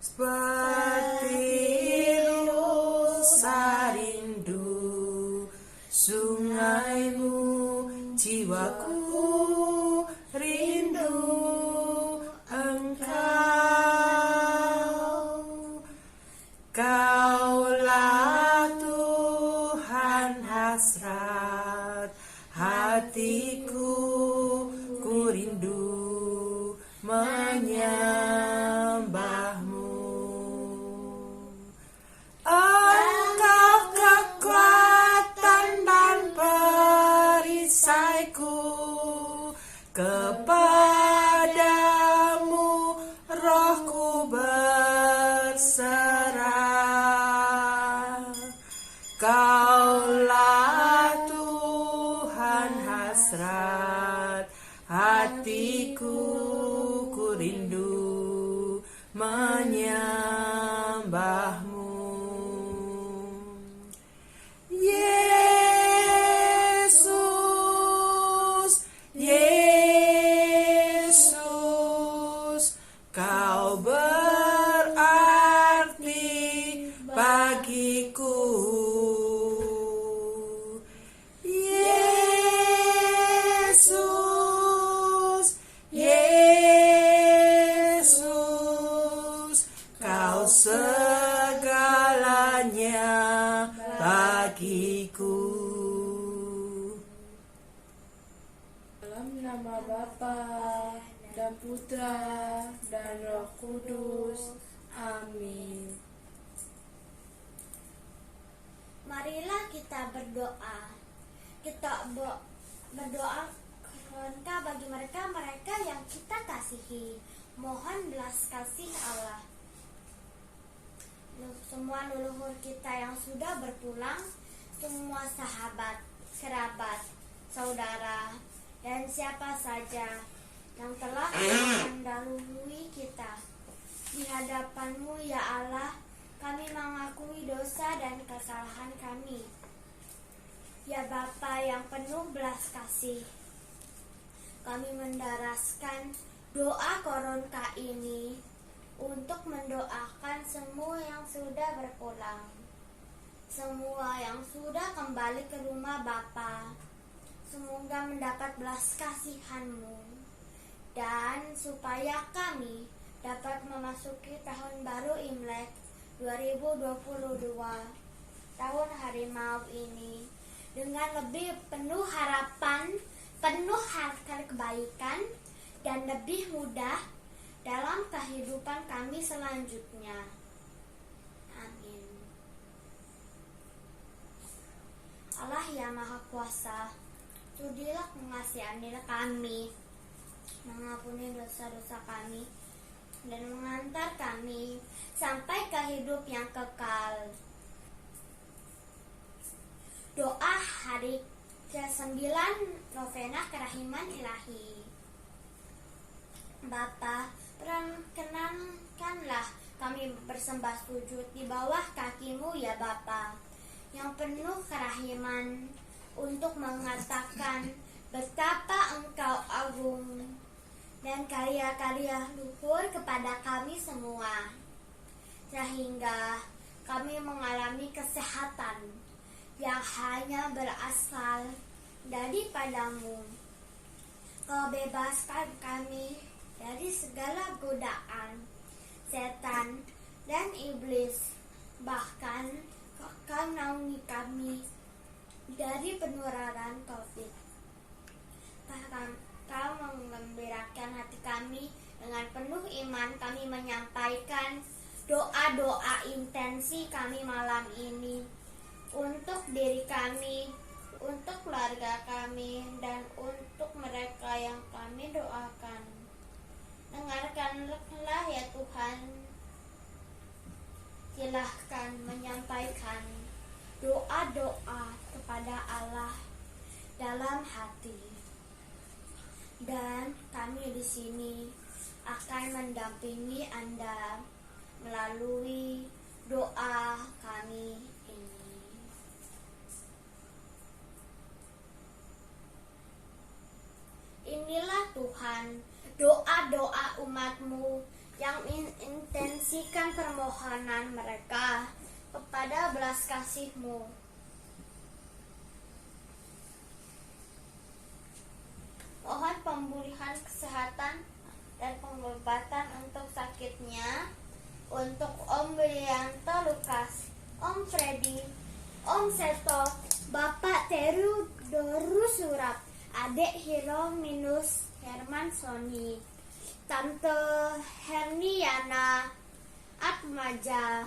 seperti rusa rindu sungaimu, jiwaku rindu Engkau. Kaulah Tuhan hasrat hatiku, ku rindu menyembahmu. Engkau kekuatan dan perisaiku, kepadamu rohku berserah. Kaulah Tuhan hasrat hatiku, ku rindu menyembahmu. Yesus, Yesus, Kau berarti bagiku. Yesus, Yesus, Kau segalanya bagiku. Dalam nama Bapa dan Putra dan Roh Kudus. Amin. Marilah kita berdoa. Kita berdoa bagi mereka yang kita kasihi. Mohon belas kasih Allah. Semua leluhur kita yang sudah berpulang, semua sahabat, kerabat, saudara, dan siapa saja yang telah mendahului kita. Di hadapan-Mu ya Allah, kami mengakui dosa dan kesalahan kami. Ya Bapa yang penuh belas kasih, kami mendaraskan doa koronka ini untuk mendoakan semua yang sudah berpulang, semua yang sudah kembali ke rumah Bapa. Semoga mendapat belas kasihan-Mu, dan supaya kami dapat memasuki tahun baru Imlek 2022, tahun harimau ini, dengan lebih penuh harapan, penuh harta kebaikan, dan lebih mudah dalam kehidupan kami selanjutnya. Amin. Allah yang Maha Kuasa, sudilah mengasihani kami, mengampuni dosa-dosa kami, dan mengantar kami sampai ke hidup yang kekal. Doa hari ke-9 novena kerahiman ilahi. Bapa, perkenankanlah kami bersembah sujud di bawah kaki-Mu ya Bapa, yang penuh kerahiman, untuk mengatakan betapa Engkau agung dan karya-karya luhur kepada kami semua, sehingga kami mengalami kesehatan yang hanya berasal daripada-Mu. Kau bebaskan kami dari segala godaan setan dan iblis, bahkan Kau naungi kami dari penularan COVID. Kau menggembirakan hati kami. Dengan penuh iman kami menyampaikan doa-doa intensi kami malam ini untuk diri kami, untuk keluarga kami, dan untuk mereka yang kami doakan. Dengarkanlah ya Tuhan. Silahkan menyampaikan doa-doa kepada Allah dalam hati. Dan kami di sini akan mendampingi Anda melalui doa kami ini. Inilah Tuhan, doa-doa umat-Mu yang mengintensikan permohonan mereka kepada belas kasih-Mu. Mohon pemulihan kesehatan dan pengobatan untuk sakitnya, untuk Om Willianto Lukas, Om Freddy, Om Seto, Bapak Terudorus Surap, Adik Hiro Minus Herman Sony, Tante Herniana Atmaja.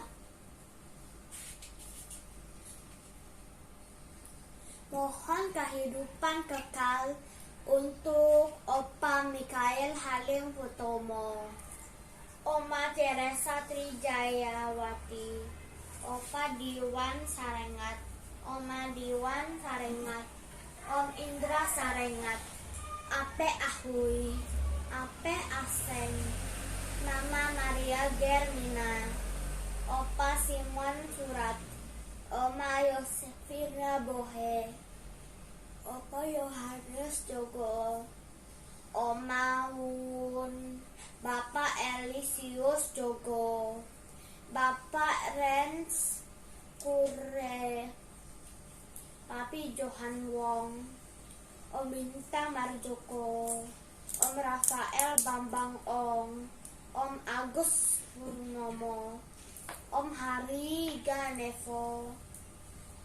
Mohon kehidupan kekal untuk Opa Mikael Halim Putomo, Oma Teresa Trijayawati, Opa Diwan Sarengat, Oma Diwan Sarengat, Om Indra Sarengat, Ape Ahui, Ape Aseng, Mama Maria Germina, Opa Simon Surat, Oma Yosefina Bohe, Opa Yohanes Jogo, Oma Wun, Bapak Elisius Jogo, Bapak Rens Kure, Papi Johan Wong, Om Binta Marjoko, Om Rafael Bambang Ong, Om Agus Purnomo, Om Hari Ganevo,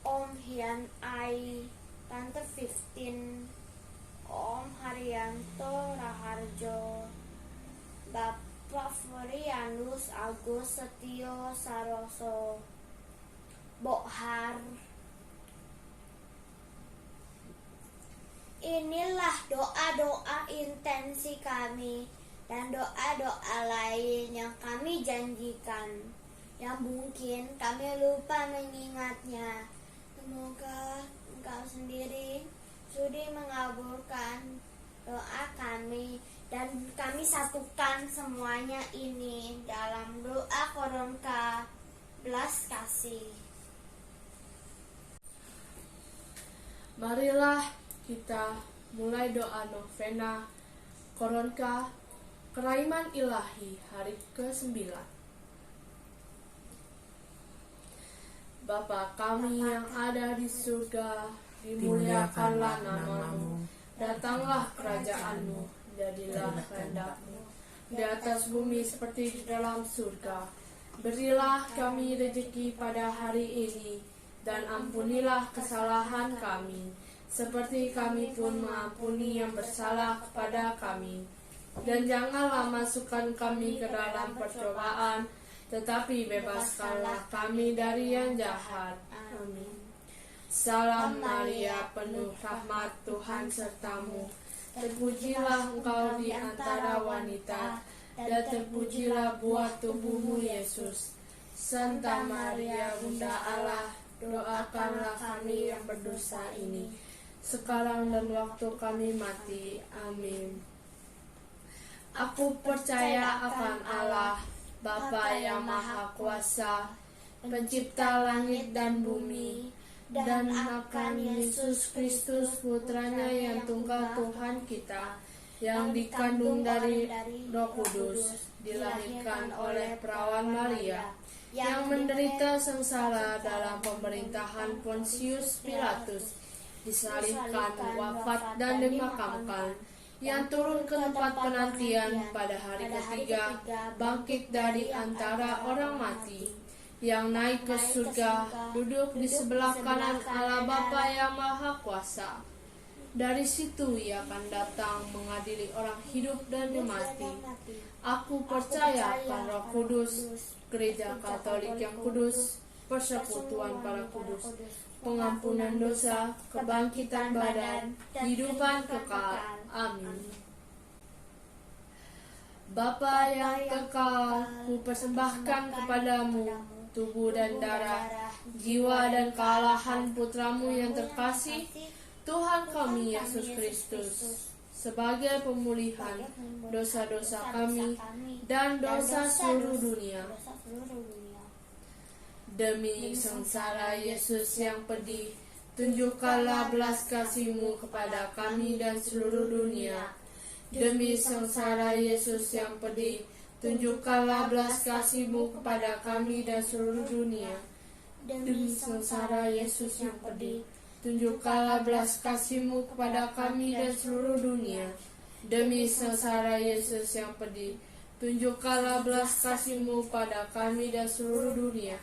Om Hian Ai, Tante 15, Om Haryanto Raharjo, Bapak Florianus Agus Setio Saroso, Bokhar. Inilah doa-doa intensi kami dan doa-doa lain yang kami janjikan, yang mungkin kami lupa mengingatnya. Semoga Engkau sendiri sudi mengabulkan doa kami, dan kami satukan semuanya ini dalam doa Koronka belas kasih. Marilah kita mulai doa novena Koronka Keraiman Ilahi hari ke-9. Bapa kami yang ada di surga, dimuliakanlah nama-Mu, datanglah kerajaan-Mu, jadilah kehendak-Mu di atas bumi seperti di dalam surga. Berilah kami rezeki pada hari ini, dan ampunilah kesalahan kami, seperti kami pun mengampuni yang bersalah kepada kami. Dan janganlah masukkan kami ke dalam percobaan, tetapi bebaskanlah kami dari yang jahat. Amin. Salam Maria, penuh rahmat, Tuhan sertamu. Terpujilah engkau di antara wanita, dan terpujilah buah tubuhmu Yesus. Santa Maria, Bunda Allah, doakanlah kami yang berdosa ini, sekarang dan waktu kami mati. Amin. Aku percaya akan Allah, Bapa yang Maha Kuasa, Pencipta langit dan bumi, dan akan Yesus Kristus, Putranya yang tunggal Tuhan kita, yang dikandung dari Roh Kudus, dilahirkan oleh perawan Maria, yang menderita sengsara dalam pemerintahan Pontius Pilatus, disalibkan, wafat, dan dimakamkan, yang turun ke tempat penantian pada hari ketiga, bangkit dari antara orang mati, yang naik ke surga, duduk di sebelah kanan Allah Bapa yang Maha Kuasa. Dari situ ia akan datang mengadili orang hidup dan mati. Aku percaya akan Roh Kudus, Gereja Katolik yang kudus, persekutuan para kudus, pengampunan dosa, kebangkitan badan, kehidupan kekal. Amin. Bapa yang kekal, ku persembahkan kepadamu tubuh dan darah, jiwa dan kealahan Putramu yang terkasih, Tuhan kami Yesus Kristus, sebagai pemulihan dosa-dosa kami dan dosa seluruh dunia. Demi sengsara Yesus yang pedih, tunjukkanlah belas kasih-Mu kepada kami dan seluruh dunia. Demi sengsara Yesus yang pedih, Tunjukkanlah belas kasih-Mu kepada kami dan seluruh dunia. Demi sengsara Yesus yang pedih, tunjukkanlah belas kasih-Mu kepada kami dan seluruh dunia. Demi sengsara Yesus yang pedih, tunjukkanlah belas kasih-Mu pada kami dan seluruh dunia.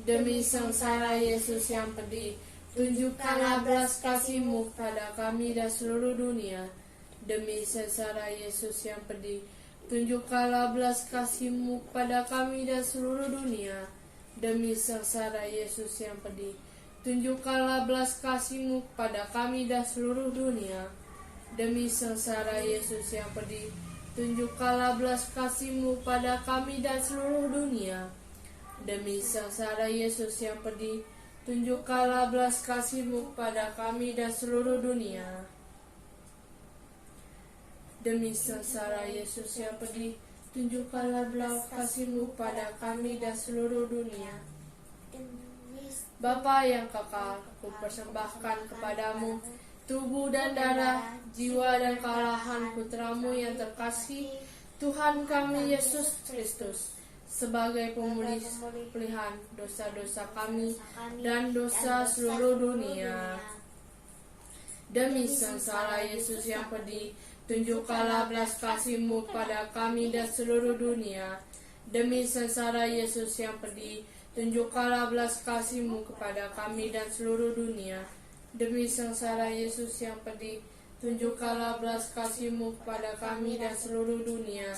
Demi sengsara Yesus yang pedih, tunjukkanlah belas kasih-Mu pada kami dan seluruh dunia. Demi sengsara Yesus yang pedih, tunjukkanlah belas kasih-Mu pada kami dan seluruh dunia. Demi sengsara Yesus yang pedih, tunjukkanlah belas kasih-Mu kepada kami dan seluruh dunia. Demi sengsara Yesus yang pedih, tunjukkanlah belas kasih-Mu pada kami dan seluruh dunia. Demi sengsara Yesus yang pedih, tunjukkanlah belas kasih-Mu kepada kami dan seluruh dunia. Demi sengsara Yesus yang pedih, tunjukkanlah belas kasih-Mu pada kami dan seluruh dunia. Bapa yang kekal, kupersembahkan kepadamu tubuh dan darah, jiwa dan kalahan putra-Mu yang terkasih, Tuhan kami Yesus Kristus, sebagai pemulihan dosa-dosa kami dan dosa seluruh dunia. Demi sengsara Yesus yang pedih, tunjukkanlah belas kasih-Mu pada kami dan seluruh dunia. Demi sengsara Yesus yang pedih, tunjukkanlah belas kasih-Mu kepada kami dan seluruh dunia. Demi sengsara Yesus yang pedih, tunjukkanlah belas kasih-Mu kepada kami dan seluruh dunia.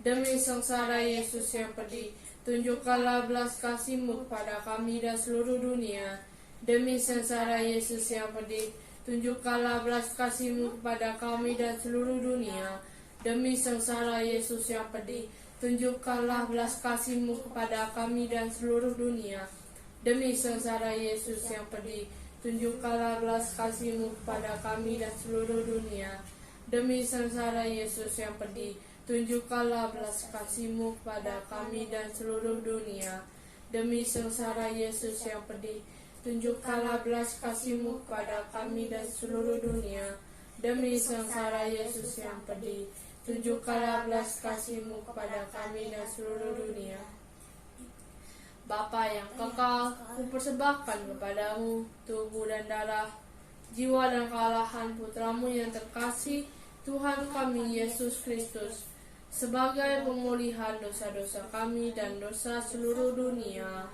Demi sengsara Yesus yang pedih, tunjukkanlah belas kasih-Mu kepada kami dan seluruh dunia. Demi sengsara Yesus yang pedih, tunjukkanlah belas kasih-Mu kepada kami dan seluruh dunia. Demi sengsara Yesus yang pedih, tunjukkanlah belas kasih-Mu kepada kami dan seluruh dunia. Demi sengsara Yesus yang pedih, tunjukkanlah belas kasih-Mu kepada kami dan seluruh dunia. Demi sengsara Yesus yang pedih, tunjukkanlah belas kasih-Mu kepada kami dan seluruh dunia. Demi sengsara Yesus yang pedih, tunjukkanlah belas kasih-Mu kepada kami dan seluruh dunia. Demi sengsara Yesus yang pedih, tunjukkanlah belas kasih-Mu kepada kami dan seluruh dunia. Bapa yang kekal, kupersembahkan kepadamu tubuh dan darah, jiwa dan kalahan putra-Mu yang terkasih, Tuhan kami Yesus Kristus, sebagai pemulihan dosa-dosa kami dan dosa seluruh dunia.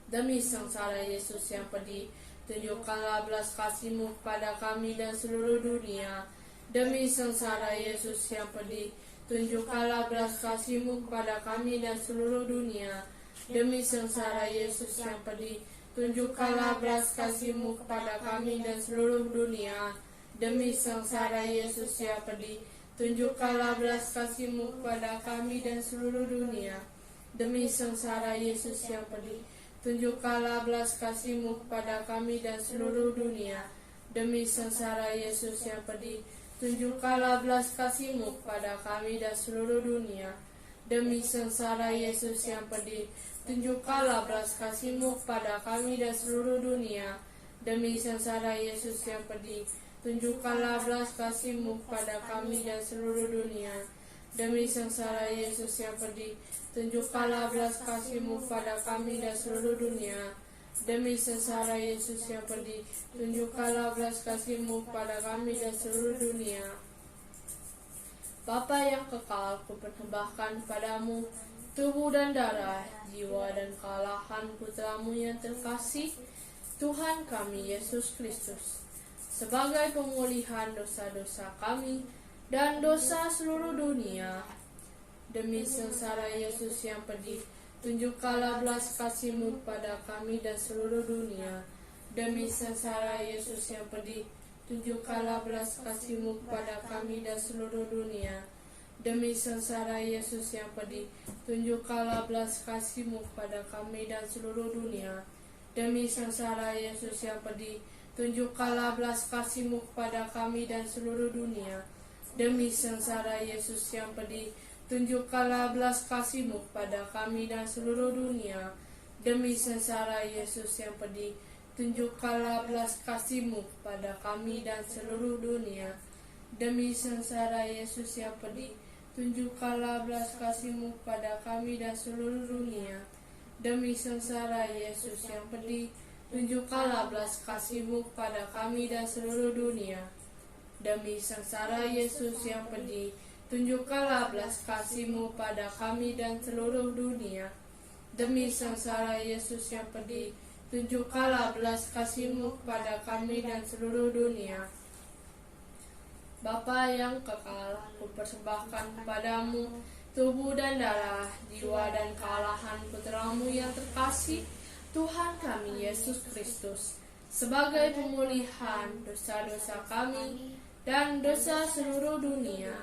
Demi sengsara Yesus yang pedih, tunjukkanlah belas kasih-Mu kepada kami dan seluruh dunia. Demi sengsara Yesus yang pedih, tunjukkanlah belas kasih-Mu kepada kami dan seluruh dunia. Demi sengsara Yesus yang pedih, tunjukkanlah belas kasih-Mu kepada kami dan seluruh dunia. Demi sengsara Yesus yang pedih, tunjukkanlah belas kasih-Mu kepada kami dan seluruh dunia. Demi sengsara Yesus yang pedih, tunjukkanlah belas kasih-Mu kepada kami dan seluruh dunia. Demi sengsara Yesus yang pedih, tunjukkanlah belas kasih-Mu kepada kami dan seluruh dunia. Demi sengsara Yesus yang pedih, tunjukkanlah belas kasih-Mu kepada kami dan seluruh dunia. Demi sengsara Yesus yang pedih, tunjukkanlah belas kasih-Mu kepada kami dan seluruh dunia. Demi sengsara Yesus yang pedih, tunjukkanlah belas kasih-Mu kepada kami dan seluruh dunia. Demi sengsara Yesus yang pedih, tunjukkanlah belas kasih-Mu kepada kami dan seluruh dunia. Bapa yang kekal, kupersembahkan kepadamu tubuh dan darah, jiwa dan kalahan putra-Mu yang terkasih, Tuhan kami Yesus Kristus, sebagai pemulihan dosa-dosa kami dan dosa seluruh dunia. Demi sengsara Yesus yang pedih, tunjukkanlah belas kasih-Mu kepada kami dan seluruh dunia. Demi sengsara Yesus yang pedih, tunjukkanlah belas kasih-Mu kepada kami dan seluruh dunia. Demi sengsara Yesus yang pedih, tunjukkanlah belas kasih-Mu kepada kami dan seluruh dunia. Demi sengsara Yesus yang pedih, tunjukkanlah belas kasih-Mu kepada kami dan seluruh dunia. Demi sengsara Yesus yang pedih, tunjukkanlah belas kasih-Mu kepada kami dan seluruh dunia. Demi sengsara Yesus yang pedih, tunjukkanlah belas kasih-Mu kepada kami dan seluruh dunia. Demi sengsara Yesus yang pedih, tunjukkanlah belas kasih-Mu pada kami dan seluruh dunia. Demi sengsara Yesus yang pedih, tunjukkanlah belas kasih-Mu pada kami dan seluruh dunia. Demi sengsara Yesus yang pedih, tunjukkanlah belas kasih-Mu pada kami dan seluruh dunia. Demi sengsara Yesus yang pedih, tunjukkanlah belas kasih-Mu pada kami dan seluruh dunia. Bapa yang kekal, kupersembahkan kepadamu tubuh dan darah, jiwa dan kealahan Putra-Mu yang terkasih, Tuhan kami Yesus Kristus, sebagai pemulihan dosa-dosa kami dan dosa seluruh dunia.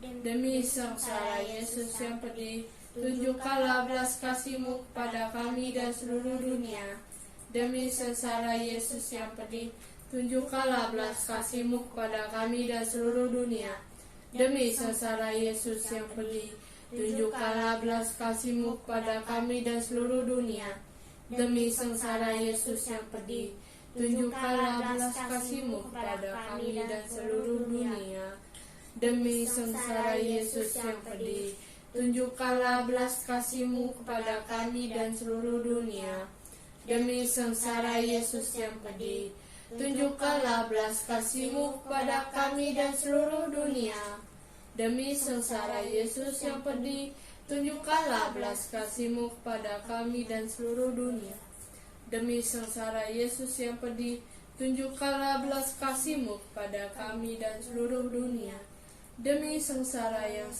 Demi sengsara Yesus yang pedih, tunjukkanlah belas kasih-Mu kepada kami dan seluruh dunia. Demi sengsara Yesus yang pedih, tunjukkanlah belas kasih-Mu kepada kami dan seluruh dunia. Demi sengsara Yesus yang pedih, tunjukkanlah belas kasih-Mu kepada kami dan seluruh dunia. Demi sengsara Yesus yang pedih, tunjukkanlah belas kasih-Mu kepada kami dan seluruh dunia. Demi sengsara Yesus yang pedih, tunjukkanlah belas kasih-Mu kepada kami dan seluruh dunia. Demi sengsara Yesus yang pedih, tunjukkanlah belas kasih-Mu kepada kami dan seluruh dunia. Demi sengsara Yesus yang pedih, tunjukkanlah belas kasih-Mu kepada kami dan seluruh dunia. Demi sengsara Yesus yang pedih, tunjukkanlah belas kasih-Mu kepada kami dan seluruh dunia. Demi sengsara yang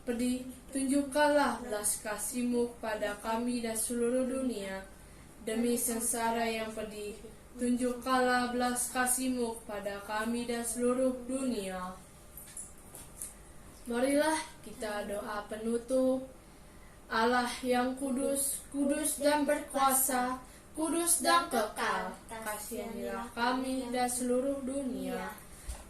pedih, tunjukkanlah belas kasih-Mu kepada kami dan seluruh dunia. Demi sengsara yang pedih, tunjukkanlah belas kasih-Mu kepada kami dan seluruh dunia. Marilah kita doa penutup. Allah yang kudus, kudus dan berkuasa, kudus dan kekal, kasihanilah kami dan seluruh dunia.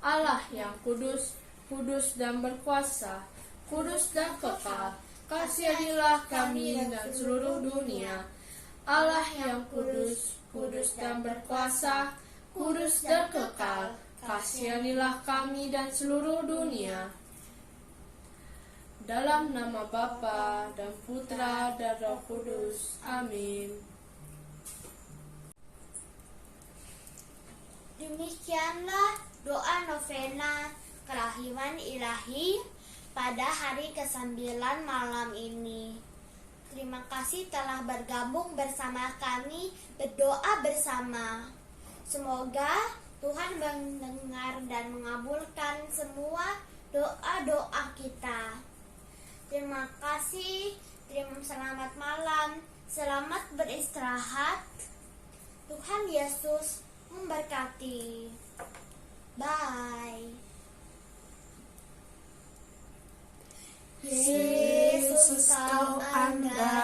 Allah yang kudus, kudus dan berkuasa, kudus dan kekal, kasihanilah kami dan seluruh dunia. Allah yang kudus, kudus dan berkuasa, kudus dan kekal, kasihanilah kami dan seluruh dunia. Dalam nama Bapa dan Putra dan Roh Kudus. Amin. Demikianlah doa novena kelahiran ilahi pada hari ke-9 malam ini. Terima kasih telah bergabung bersama kami berdoa bersama. Semoga Tuhan mendengar dan mengabulkan semua doa-doa kita. Terima kasih, selamat malam, selamat beristirahat. Tuhan Yesus memberkati. Bye. Yesus kau andai